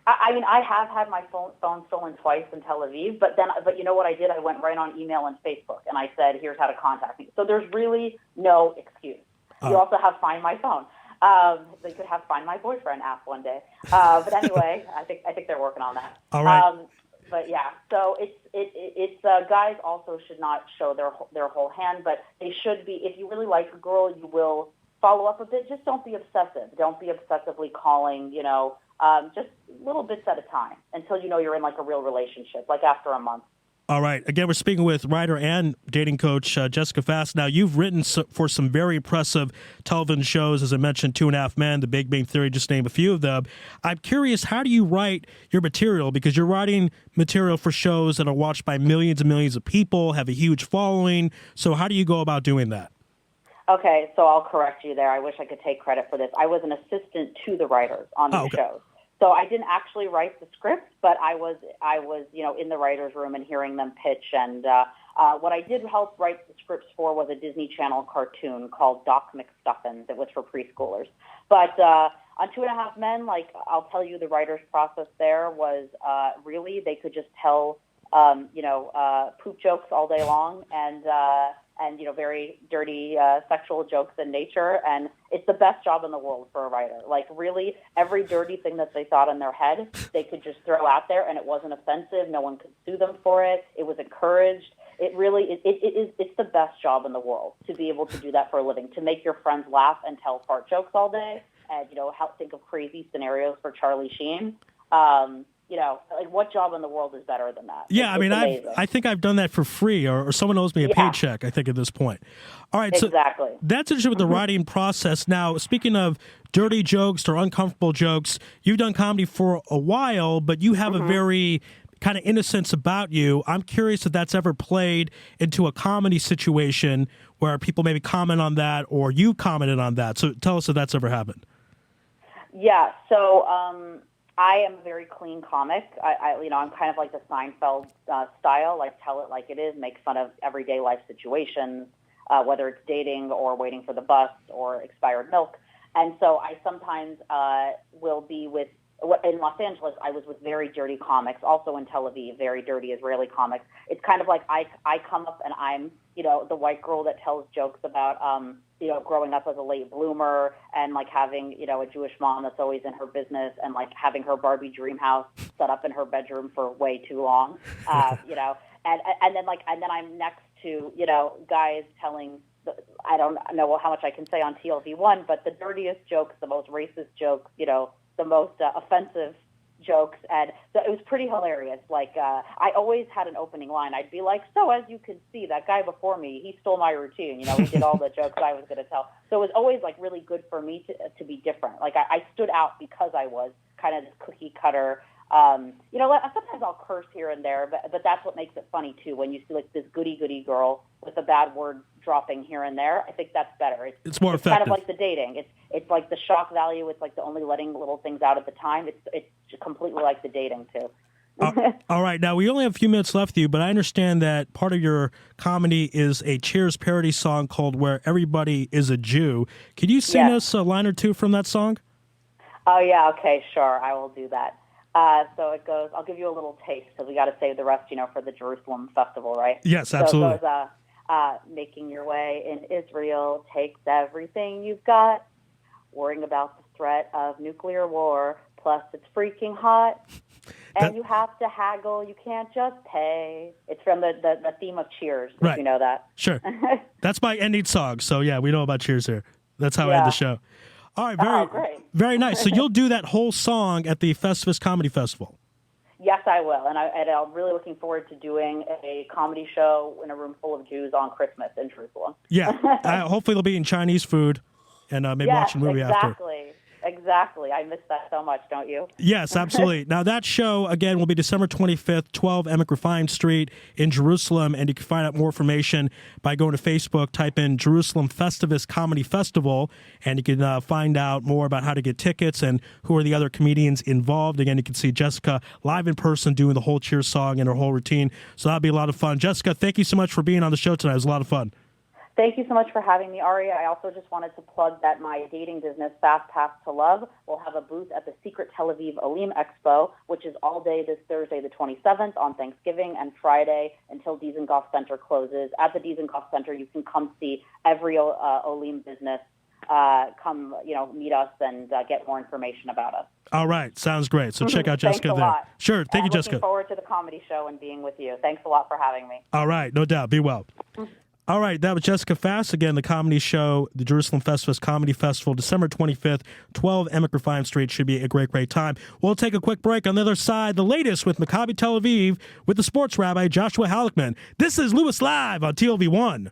I mean, I have had my phone stolen twice in Tel Aviv, but you know what I did? I went right on email and Facebook, and I said, here's how to contact me. So there's really no excuse. You also have Find My Phone. They could have Find My Boyfriend app one day. But anyway, I think they're working on that. All right. But yeah, so it's guys also should not show their whole hand, but they should be. If you really like a girl, you will follow up a bit. Just don't be obsessive. Don't be obsessively calling. Just little bits at a time until you're in like a real relationship. Like after a month. All right. Again, we're speaking with writer and dating coach Jessica Fast. Now, you've written for some very impressive television shows, as I mentioned, 2.5 Men, The Big Bang Theory, just to name a few of them. I'm curious, how do you write your material? Because you're writing material for shows that are watched by millions and millions of people, have a huge following. So how do you go about doing that? Okay, so I'll correct you there. I wish I could take credit for this. I was an assistant to the writers on these shows. So I didn't actually write the script, but I was, in the writer's room and hearing them pitch. And what I did help write the scripts for was a Disney Channel cartoon called Doc McStuffins. It was for preschoolers. But on 2.5 Men, I'll tell you, the writer's process there was really they could just tell, poop jokes all day long and very dirty sexual jokes in nature. And it's the best job in the world for a writer. Really, every dirty thing that they thought in their head, they could just throw out there, and it wasn't offensive. No one could sue them for it. It was encouraged. It's the best job in the world to be able to do that for a living, to make your friends laugh and tell fart jokes all day, and, help think of crazy scenarios for Charlie Sheen. What job in the world is better than that? Yeah, I think I've done that for free, or someone owes me a paycheck, I think, at this point. All right, exactly. So that's interesting with the writing process. Now, speaking of dirty jokes or uncomfortable jokes, you've done comedy for a while, but you have a very kind of innocence about you. I'm curious if that's ever played into a comedy situation where people maybe comment on that, or you commented on that. So tell us if that's ever happened. Yeah, so I am a very clean comic. I'm kind of like the Seinfeld style, tell it like it is, make fun of everyday life situations, whether it's dating or waiting for the bus or expired milk. And so I sometimes will be in Los Angeles, I was with very dirty comics, also in Tel Aviv, very dirty Israeli comics. It's kind of like I come up and I'm, the white girl that tells jokes about, growing up as a late bloomer and having, a Jewish mom that's always in her business and having her Barbie dream house set up in her bedroom for way too long, and then I'm next to, guys telling, I don't know how much I can say on TLV1, but the dirtiest jokes, the most racist jokes, the most offensive jokes, and so it was pretty hilarious. I always had an opening line. I'd be like, so as you can see, that guy before me, he stole my routine. He did all the jokes I was going to tell. So it was always really good for me to be different. I stood out because I was kind of this cookie cutter. Sometimes I'll curse here and there, but that's what makes it funny too. When you see this goody girl with a bad word dropping here and there, I think that's better. It's more effective. Kind of like the dating. It's like the shock value. It's the only letting little things out at the time. It's completely like the dating too. All right. Now, we only have a few minutes left with you, but I understand that part of your comedy is a Cheers parody song called Where Everybody is a Jew. Could you sing us a line or two from that song? Oh, yeah. Okay, sure. I will do that. So it goes, I'll give you a little taste because we got to save the rest, for the Jerusalem festival, right? Yes, absolutely. So it goes, making your way in Israel takes everything you've got. Worrying about the threat of nuclear war, plus it's freaking hot. And you have to haggle. You can't just pay. It's from the theme of Cheers, right. If you know that. Sure. That's my ending song. So, yeah, we know about Cheers here. That's how I end the show. All right, very nice. So you'll do that whole song at the Festivus Comedy Festival. Yes, I will. And I'm really looking forward to doing a comedy show in a room full of Jews on Christmas in Jerusalem. Yeah. Hopefully they'll be eating Chinese food and maybe watch a movie after. Exactly. I miss that so much, don't you? Yes, absolutely. Now, that show, again, will be December 25th, 12 Emmett Refine Street in Jerusalem, and you can find out more information by going to Facebook, type in Jerusalem Festivus Comedy Festival, and you can find out more about how to get tickets and who are the other comedians involved. Again, you can see Jessica live in person doing the whole Cheers song and her whole routine, so that'll be a lot of fun. Jessica, thank you so much for being on the show tonight. It was a lot of fun. Thank you so much for having me, Ari. I also just wanted to plug that my dating business, Fast Path to Love, will have a booth at the Secret Tel Aviv Olim Expo, which is all day this Thursday, the 27th, on Thanksgiving, and Friday until Dizengoff Center closes. At the Dizengoff Center, you can come see every Olim business. Come, meet us and get more information about us. All right. Sounds great. So check out Jessica there. Lot. Sure. Thank you, Jessica. Looking forward to the comedy show and being with you. Thanks a lot for having me. All right. No doubt. Be well. All right, that was Jessica Fast. Again, the comedy show, the Jerusalem Festivus Comedy Festival, December 25th, 12 Emmett Refine Street. Should be a great, great time. We'll take a quick break. On the other side, the latest with Maccabi Tel Aviv with the sports rabbi, Joshua Halickman. This is Louis Live on TLV1.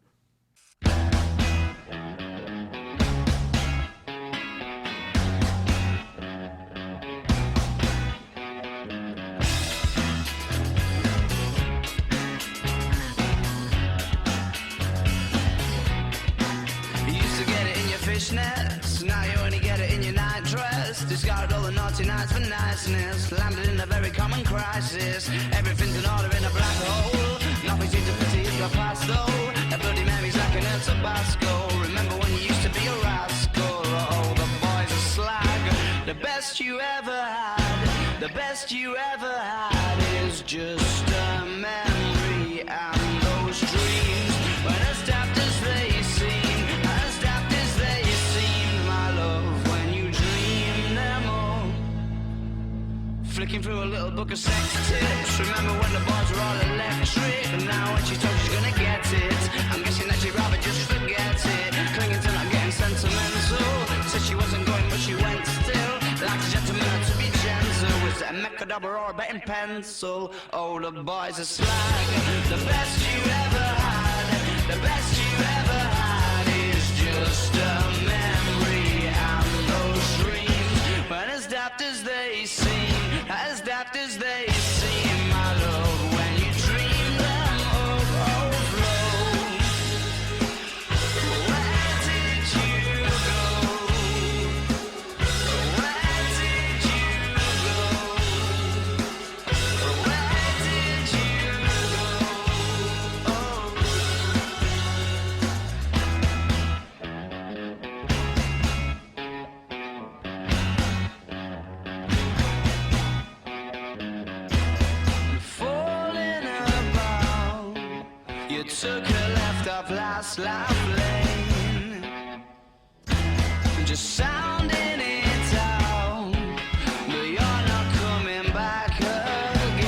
Fishnets, now you only get it in your night dress. Discarded all the naughty nights for niceness. Landed in a very common crisis. Everything's in order in a black hole. Nothing seems to pity your past though. A bloody memory's like an El Tabasco. Remember when you used to be a rascal? Oh, the boys are slag. The best you ever had, the best you ever had is just a memory and those dreams. When as daft as they seem, as daft as they seem, my love, when you dream them all. Flicking through a little book of sex tips. Remember when the bars were all electric? And now when she's told she's gonna get it, I'm guessing that she'd rather just forget it. Clinging to not getting sentimental. Said she wasn't going but she went still. Like a gentleman had to be gentle. Was it a Maccabi or a betting pencil? Oh, the boys are slag. The best you ever had, the best you ever had is just a memory and those dreams. When as daft as they seem, as daft as they seem, my love, when you dream them overflow. Where did you go? Where did you go? Where did you go? Oh. Falling about, you took a left off last life lane. Just sounding it out, but you're not coming back again.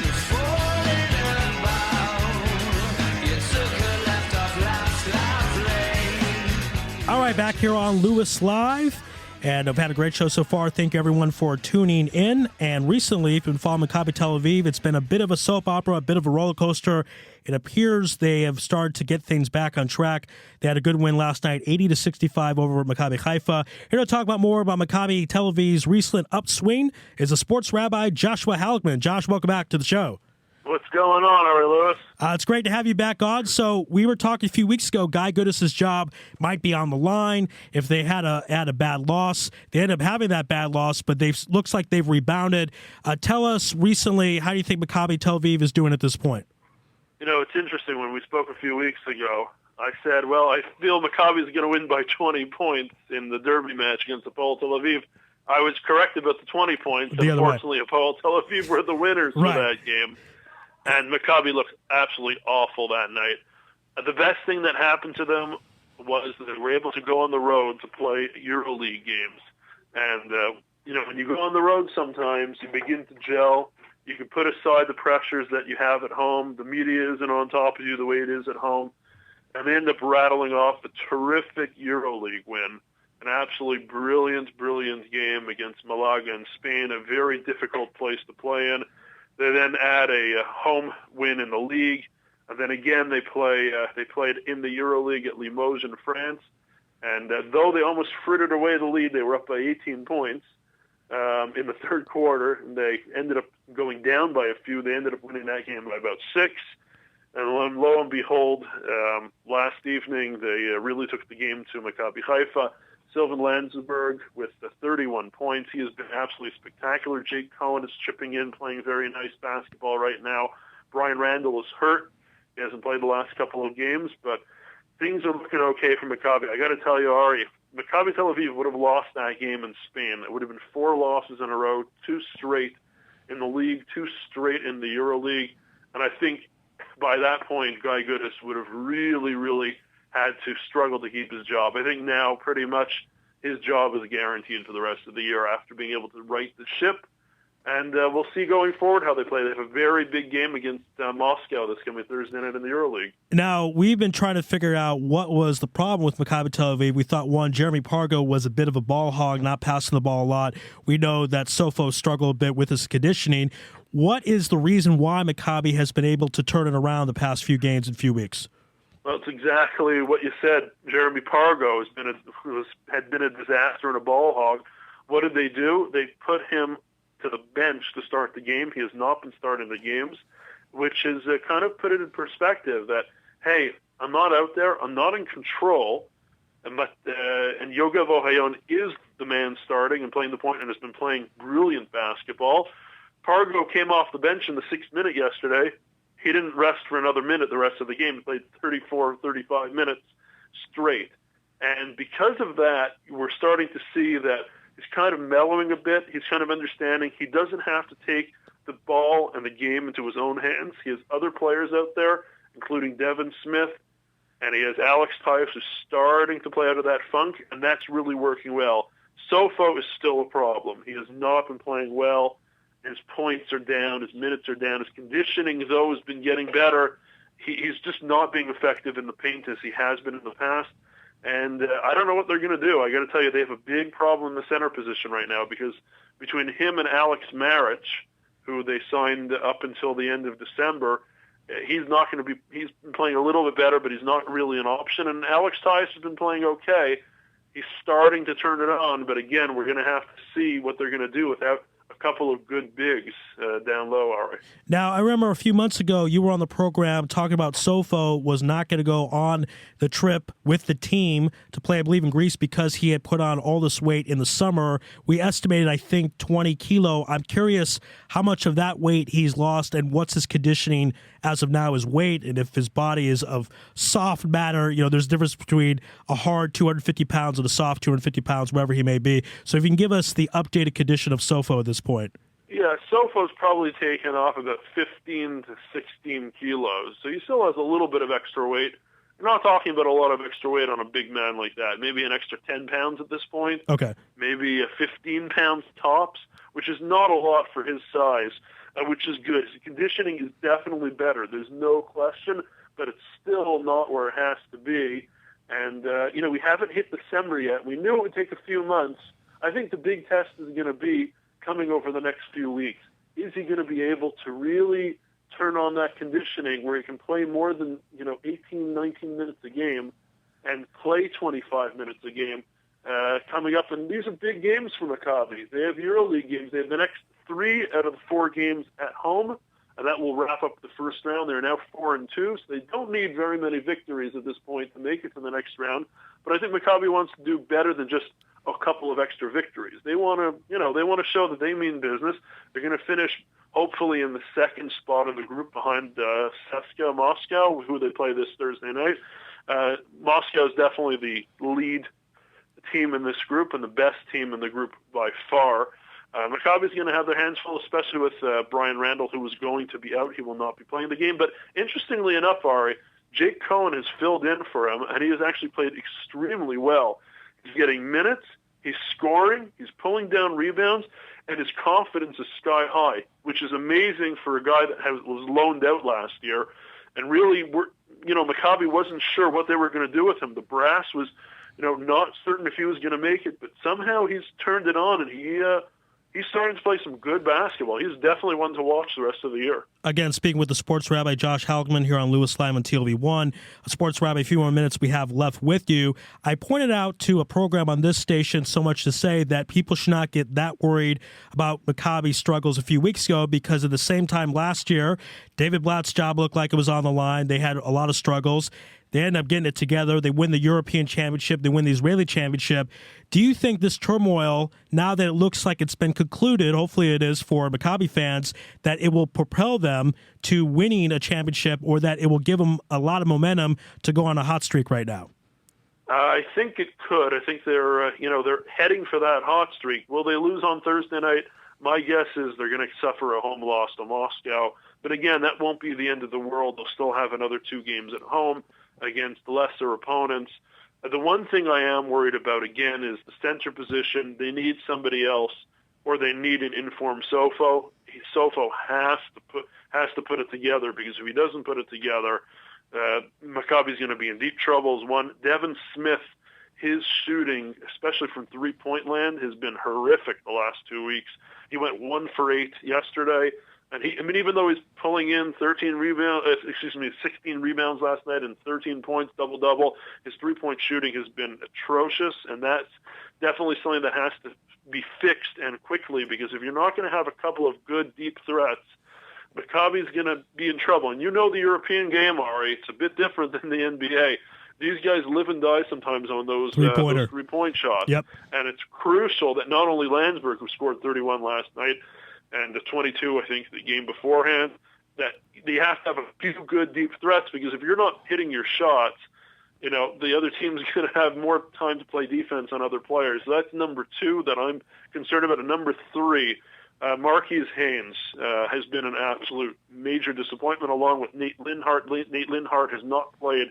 You're falling about, you took a left off last life lane. All right, back here on Louis Live. And I've had a great show so far. Thank you, everyone, for tuning in. And recently, if you've been following Maccabi Tel Aviv, it's been a bit of a soap opera, a bit of a roller coaster. It appears they have started to get things back on track. They had a good win last night, 80-65 over at Maccabi Haifa. Here to talk about more about Maccabi Tel Aviv's recent upswing is the sports rabbi, Joshua Halickman. Josh, welcome back to the show. What's going on, Ari Louis? It's great to have you back on. So we were talking a few weeks ago, Guy Goodis's job might be on the line if they had a bad loss. They ended up having that bad loss, but looks like they've rebounded. Tell us recently, how do you think Maccabi Tel Aviv is doing at this point? You know, it's interesting. When we spoke a few weeks ago, I said, well, I feel Maccabi is going to win by 20 points in the derby match against Hapoel Tel Aviv. I was correct about the 20 points. Unfortunately, Hapoel Tel Aviv were the winners for that game. And Maccabi looked absolutely awful that night. The best thing that happened to them was that they were able to go on the road to play EuroLeague games. And, you know, when you go on the road sometimes, you begin to gel. You can put aside the pressures that you have at home. The media isn't on top of you the way it is at home. And they end up rattling off a terrific EuroLeague win. An absolutely brilliant, brilliant game against Malaga in Spain, a very difficult place to play in. They then add a home win in the league, and then again they played in the EuroLeague at Limoges in France. And though they almost frittered away the lead, they were up by 18 points in the third quarter, and they ended up going down by a few. They ended up winning that game by about 6. And lo and behold, last evening they really took the game to Maccabi Haifa. Sylvan Landsberg with 31 points. He has been absolutely spectacular. Jake Cohen is chipping in, playing very nice basketball right now. Brian Randall is hurt. He hasn't played the last couple of games, but things are looking okay for Maccabi. I got to tell you, Ari, Maccabi Tel Aviv would have lost that game in Spain. It would have been 4 losses in a row, 2 straight in the league, 2 straight in the EuroLeague. And I think by that point, Guy Goodis would have really, really had to struggle to keep his job. I think now pretty much his job is guaranteed for the rest of the year after being able to right the ship And we'll see going forward how they play. They have a very big game against Moscow this coming Thursday night in the EuroLeague. Now, we've been trying to figure out what was the problem with Maccabi Tel Aviv. We thought, one, Jeremy Pargo was a bit of a ball hog, not passing the ball a lot. We know that Sofo struggled a bit with his conditioning. What is the reason why Maccabi has been able to turn it around the past few games and few weeks? Well, it's exactly what you said. Jeremy Pargo had been a disaster and a ball hog. What did they do? They put him to the bench to start the game. He has not been starting the games, which is kind of put it in perspective that, hey, I'm not out there, I'm not in control, and Yogav Ohayon is the man starting and playing the point and has been playing brilliant basketball. Pargo came off the bench in the 6th minute yesterday. He didn't rest for another minute the rest of the game. He played 34, 35 minutes straight. And because of that, we're starting to see that he's kind of mellowing a bit. He's kind of understanding he doesn't have to take the ball and the game into his own hands. He has other players out there, including Devin Smith, and he has Alex Tyus, who's starting to play out of that funk, and that's really working well. Sofo is still a problem. He has not been playing well. His points are down. His minutes are down. His conditioning, though, has been getting better. He's just not being effective in the paint as he has been in the past. And I don't know what they're going to do. I got to tell you, they have a big problem in the center position right now because between him and Alex Maric, who they signed up until the end of December, he's not going to be. He's been playing a little bit better, but he's not really an option. And Alex Tyus has been playing okay. He's starting to turn it on, but again, we're going to have to see what they're going to do without a couple of good bigs down low, Ari. Now, I remember a few months ago you were on the program talking about Sofo was not going to go on the trip with the team to play, I believe, in Greece because he had put on all this weight in the summer. We estimated, I think, 20 kilo. I'm curious how much of that weight he's lost and what's his conditioning as of now, his weight, and if his body is of soft matter. You know, there's a difference between a hard 250 pounds and a soft 250 pounds, wherever he may be. So if you can give us the updated condition of Sofo at this point. Yeah, Sofo's probably taken off about 15 to 16 kilos, so he still has a little bit of extra weight. We're not talking about a lot of extra weight on a big man like that. Maybe an extra 10 pounds at this point. Okay. Maybe 15 pounds tops, which is not a lot for his size, which is good. His conditioning is definitely better. There's no question, but it's still not where it has to be. And, we haven't hit December yet. We knew it would take a few months. I think the big test is going to be coming over the next few weeks. Is he going to be able to really turn on that conditioning where he can play more than 18, 19 minutes a game and play 25 minutes a game coming up? And these are big games for Maccabi. They have EuroLeague games. They have the next 3 out of the 4 games at home, and that will wrap up the first round. They're now 4-2, so they don't need very many victories at this point to make it to the next round. But I think Maccabi wants to do better than just a couple of extra victories. They want to show that they mean business. They're going to finish hopefully in the second spot of the group behind CSKA Moscow, who they play this Thursday night. Moscow is definitely the lead team in this group and the best team in the group by far. Maccabi's going to have their hands full, especially with Brian Randall, who was going to be out. He will not be playing the game. But interestingly enough, Ari, Jake Cohen has filled in for him, and he has actually played extremely well. He's getting minutes, he's scoring, he's pulling down rebounds, and his confidence is sky high, which is amazing for a guy that was loaned out last year. And really, Maccabi wasn't sure what they were going to do with him. The brass was, not certain if he was going to make it, but somehow he's turned it on, and he's starting to play some good basketball. He's definitely one to watch the rest of the year. Again, speaking with the sports rabbi, Josh Halickman, here on Louis Live on TLV1. Sports rabbi, a few more minutes we have left with you. I pointed out to a program on this station, So Much to Say, that people should not get that worried about Maccabi's struggles a few weeks ago because at the same time last year, David Blatt's job looked like it was on the line. They had a lot of struggles. They end up getting it together. They win the European Championship. They win the Israeli Championship. Do you think this turmoil, now that it looks like it's been concluded, hopefully it is for Maccabi fans, that it will propel them to winning a championship or that it will give them a lot of momentum to go on a hot streak right now? I think it could. I think they're heading for that hot streak. Will they lose on Thursday night? My guess is they're going to suffer a home loss to Moscow. But again, that won't be the end of the world. They'll still have another 2 games at home against lesser opponents. The one thing I am worried about, again, is the center position. They need somebody else or they need an informed Sofo. Sofo has to put it together, because if he doesn't put it together, Maccabi's going to be in deep trouble. Devin Smith, his shooting, especially from three-point land, has been horrific the last 2 weeks. He went 1 for 8 yesterday, and even though he's pulling in 16 rebounds last night and 13 points, double-double, his three-point shooting has been atrocious, and that's definitely something that has to be fixed and quickly, because if you're not going to have a couple of good deep threats, Maccabi's going to be in trouble. And you know the European game, Ari, it's a bit different than the NBA. These guys live and die sometimes on those three-point shots. Yep. And it's crucial that not only Landsberg, who scored 31 last night, and the 22, I think, the game beforehand, that they have to have a few good deep threats, because if you're not hitting your shots, the other team's going to have more time to play defense on other players. So that's number 2 that I'm concerned about. And number 3, Marquise Haynes has been an absolute major disappointment, along with Nate Linhart. Nate Linhart has not played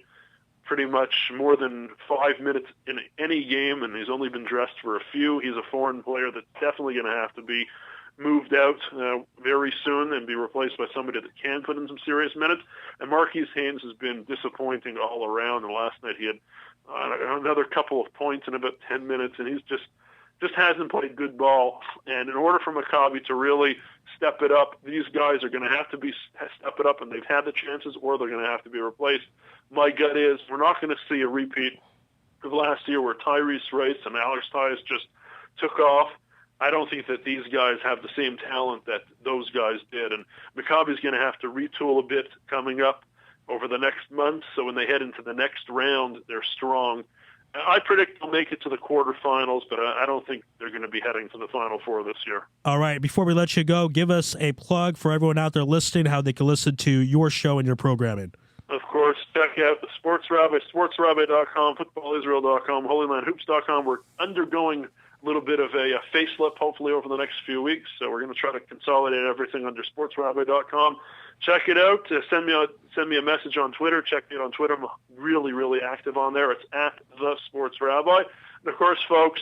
pretty much more than 5 minutes in any game, and he's only been dressed for a few. He's a foreign player that's definitely going to have to be moved out very soon and be replaced by somebody that can put in some serious minutes. And Marquise Haynes has been disappointing all around. And last night he had another couple of points in about 10 minutes, and he's just hasn't played good ball. And in order for Maccabi to really step it up, these guys are going to have to step it up, and they've had the chances, or they're going to have to be replaced. My gut is we're not going to see a repeat of last year where Tyrese Rice and Alex Tyus just took off. I don't think that these guys have the same talent that those guys did, and Maccabi's going to have to retool a bit coming up over the next month, so when they head into the next round, they're strong. I predict they'll make it to the quarterfinals, but I don't think they're going to be heading to the Final Four this year. All right, before we let you go, give us a plug for everyone out there listening, how they can listen to your show and your programming. Of course, check out the Sports Rabbi, sportsrabbi.com, footballisrael.com, holylandhoops.com. We're undergoing a little bit of a facelift, hopefully, over the next few weeks. So we're going to try to consolidate everything under sportsrabbi.com. Check it out. Send me a message on Twitter. Check me out on Twitter. I'm really, really active on there. It's at The Sports Rabbi. And, of course, folks,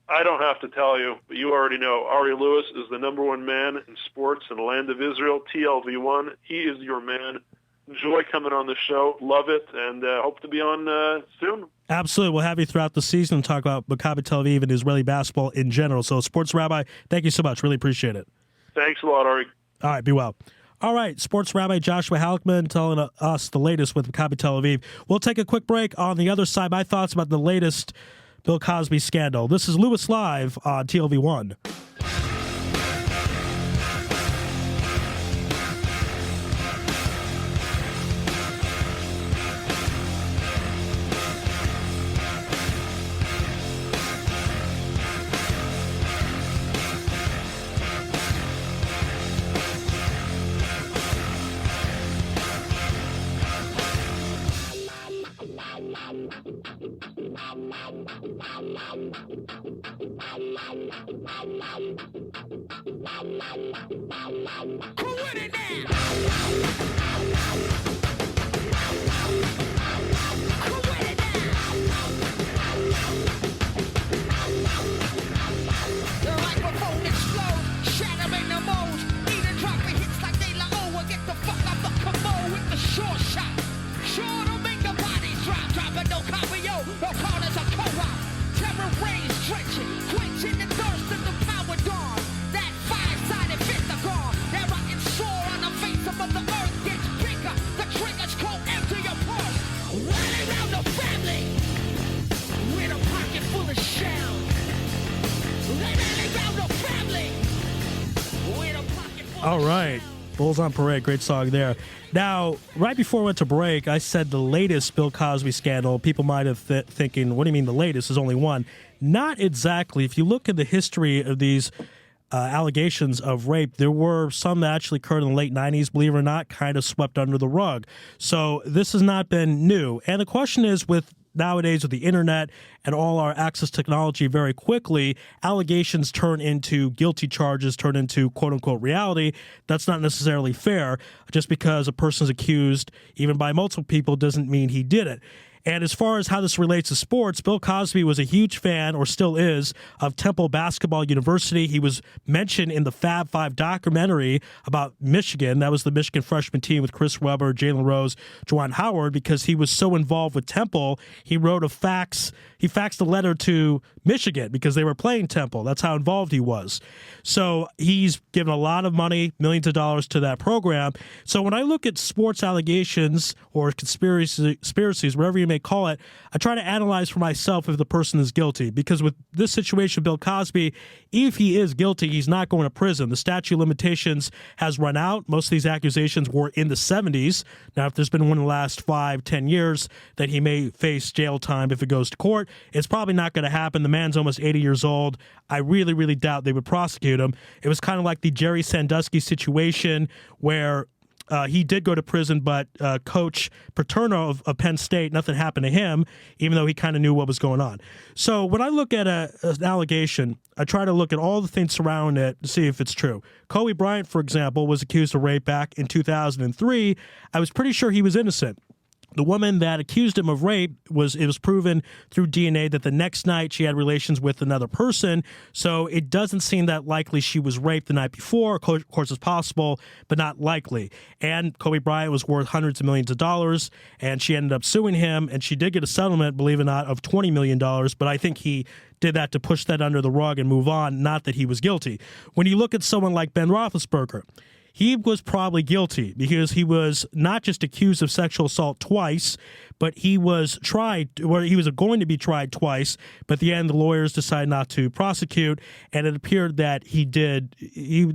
I don't have to tell you, but you already know, Ari Louis is the number 1 man in sports in the land of Israel, TLV1. He is your man. Enjoy coming on the show. Love it, and hope to be on soon. Absolutely. We'll have you throughout the season and talk about Maccabi Tel Aviv and Israeli basketball in general. So, Sports Rabbi, thank you so much. Really appreciate it. Thanks a lot, Ari. All right, be well. All right, Sports Rabbi Joshua Halickman telling us the latest with Maccabi Tel Aviv. We'll take a quick break. On the other side, my thoughts about the latest Bill Cosby scandal. This is Louis Live on TLV1. All right. Bulls on Parade. Great song there. Now, right before we went to break, I said the latest Bill Cosby scandal. People might have thinking, what do you mean the latest? There's only one. Not exactly. If you look at the history of these allegations of rape, there were some that actually occurred in the late 90s, believe it or not, kind of swept under the rug. So this has not been new. And the question is, with nowadays with the internet and all our access technology very quickly, allegations turn into guilty charges, turn into quote-unquote reality. That's not necessarily fair. Just because a person is accused, even by multiple people, doesn't mean he did it. And as far as how this relates to sports, Bill Cosby was a huge fan, or still is, of Temple Basketball University. He was mentioned in the Fab Five documentary about Michigan. That was the Michigan freshman team with Chris Webber, Jalen Rose, Juwan Howard, because he was so involved with Temple. He wrote he faxed a letter to Michigan because they were playing Temple. That's how involved he was. So he's given a lot of money, millions of dollars to that program. So when I look at sports allegations or conspiracies, whatever you may call it, I try to analyze for myself if the person is guilty. Because with this situation, Bill Cosby, if he is guilty, he's not going to prison. The statute of limitations has run out. Most of these accusations were in the 70s. Now, if there's been one in the last 5-10 years, that he may face jail time if it goes to court, it's probably not going to happen. The man's almost 80 years old. I really, really doubt they would prosecute him. It was kind of like the Jerry Sandusky situation where he did go to prison, but Coach Paterno of Penn State, nothing happened to him, even though he kind of knew what was going on. So when I look at an allegation, I try to look at all the things surrounding it to see if it's true. Kobe Bryant, for example, was accused of rape back in 2003. I was pretty sure he was innocent. The woman that accused him of rape it was proven through DNA that the next night she had relations with another person. So it doesn't seem that likely she was raped the night before. Of course, it's possible, but not likely. And Kobe Bryant was worth hundreds of millions of dollars, and she ended up suing him, and she did get a settlement, believe it or not, of $20 million. But I think he did that to push that under the rug and move on, not that he was guilty. When you look at someone like Ben Roethlisberger, he was probably guilty because he was not just accused of sexual assault twice, but he was going to be tried twice. But at the end, the lawyers decided not to prosecute, and it appeared that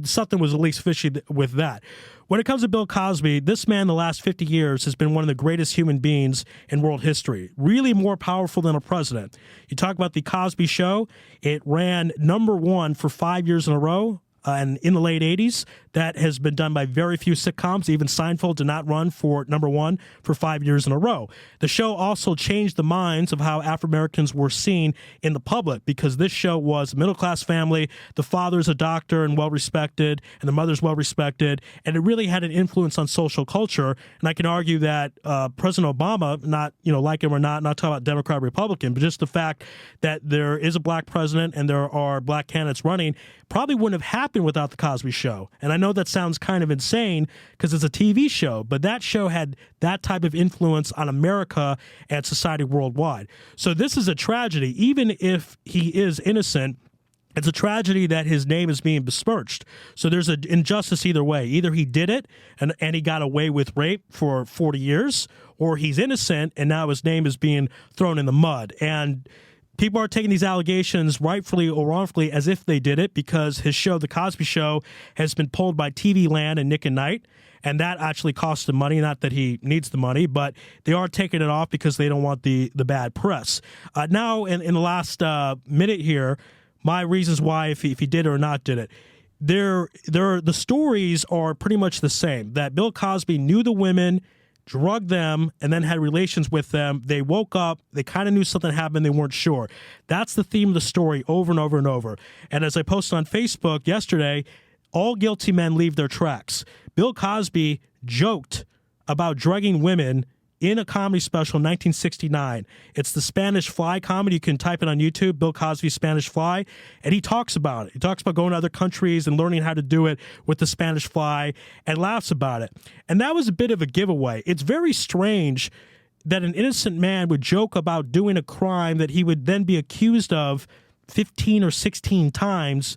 something was at least fishy with that. When it comes to Bill Cosby, this man the last 50 years has been one of the greatest human beings in world history, really more powerful than a president. You talk about the Cosby Show, it ran #1 for 5 years in a row. And in the late 80s, that has been done by very few sitcoms. Even Seinfeld did not run for #1 for 5 years in a row. The show also changed the minds of how Afro-Americans were seen in the public because this show was a middle-class family. The father's a doctor and well-respected, and the mother's well-respected, and it really had an influence on social culture. And I can argue that President Obama, not like him or not talking about Democrat, Republican, but just the fact that there is a black president and there are black candidates running probably wouldn't have happened without the Cosby Show. And I know that sounds kind of insane because it's a TV show, but that show had that type of influence on America and society worldwide. So this is a tragedy. Even if he is innocent, it's a tragedy that his name is being besmirched. So there's an injustice either way. Either he did it and he got away with rape for 40 years, or he's innocent and now his name is being thrown in the mud. And people are taking these allegations, rightfully or wrongfully, as if they did it because his show, The Cosby Show, has been pulled by TV Land and Nick at Night, and that actually costs him money. Not that he needs the money, but they are taking it off because they don't want the bad press. Now, in the last minute here, my reasons why, if he did or not did it, the stories are pretty much the same, that Bill Cosby knew the women, drugged them, and then had relations with them. They woke up, they kind of knew something happened, they weren't sure. That's the theme of the story over and over and over. And as I posted on Facebook yesterday, all guilty men leave their tracks. Bill Cosby joked about drugging women in a comedy special in 1969. It's the Spanish Fly comedy. You can type it on YouTube, Bill Cosby Spanish Fly, and he talks about it. He talks about going to other countries and learning how to do it with the Spanish Fly and laughs about it. And that was a bit of a giveaway. It's very strange that an innocent man would joke about doing a crime that he would then be accused of 15 or 16 times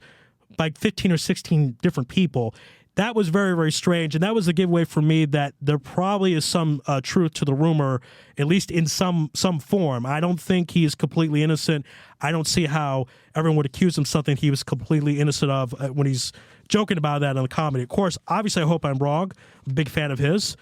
by 15 or 16 different people. That was very, very strange, and that was a giveaway for me that there probably is some truth to the rumor, at least in some form. I don't think he is completely innocent. I don't see how everyone would accuse him of something he was completely innocent of when he's joking about that on the comedy. Of course, obviously, I hope I'm wrong. I'm a big fan of his.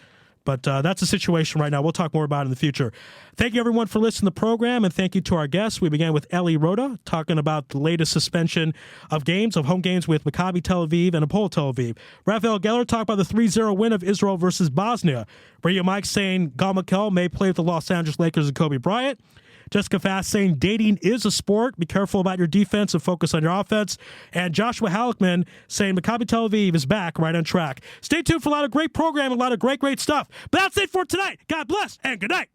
But that's the situation right now. We'll talk more about it in the future. Thank you, everyone, for listening to the program, and thank you to our guests. We began with Ari Louis, talking about the latest suspension of home games with Maccabi Tel Aviv and Hapoel Tel Aviv. Raphael Geller talked about the 3-0 win of Israel versus Bosnia. Radio Mike saying Gal Mikel may play with the Los Angeles Lakers and Kobe Bryant. Jessica Fast saying dating is a sport. Be careful about your defense and focus on your offense. And Joshua Halickman saying Maccabi Tel Aviv is back right on track. Stay tuned for a lot of great programming, a lot of great stuff. But that's it for tonight. God bless and good night.